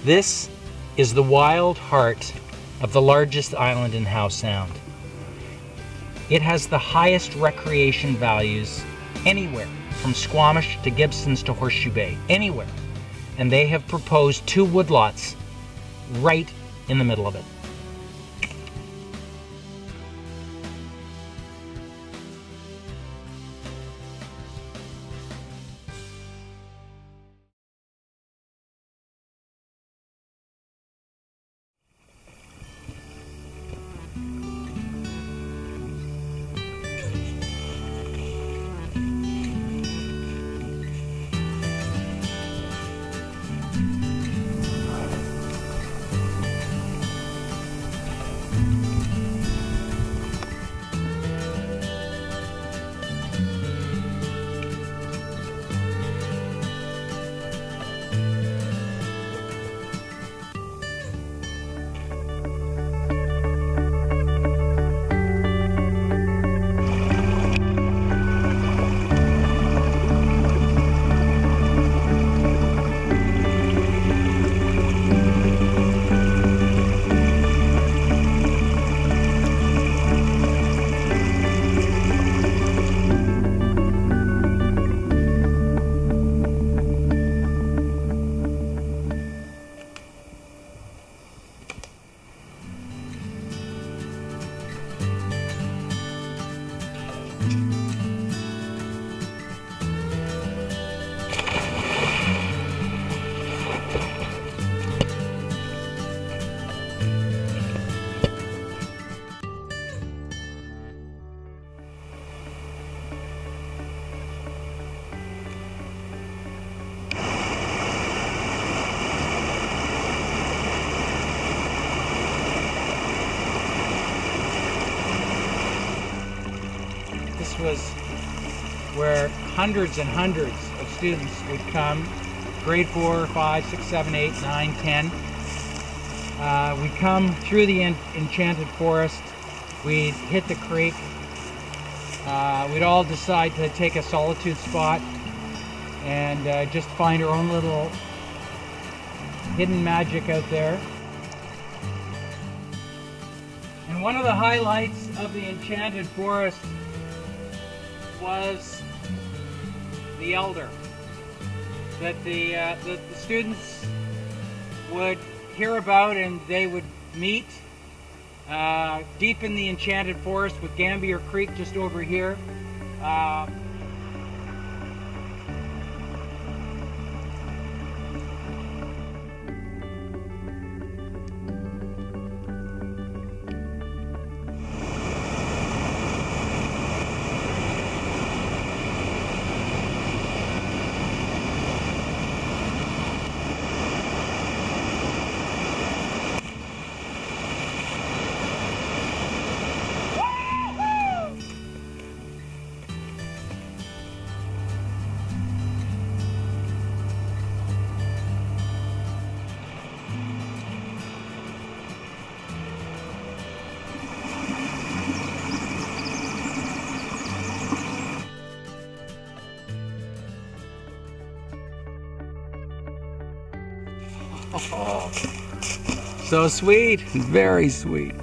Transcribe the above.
This is the wild heart of the largest island in Howe Sound. It has the highest recreation values anywhere, from Squamish to Gibsons to Horseshoe Bay, anywhere. And they have proposed 2 woodlots right in the middle of it. This was where hundreds and hundreds of students would come, grade 4, 5, 6, 7, 8, 9, 10. We'd come through the enchanted forest, we'd hit the creek, we'd all decide to take a solitude spot and just find our own little hidden magic out there. And one of the highlights of the enchanted forest was the elder that the students would hear about, and they would meet deep in the enchanted forest with Gambier Creek just over here. Oh, so sweet, very sweet.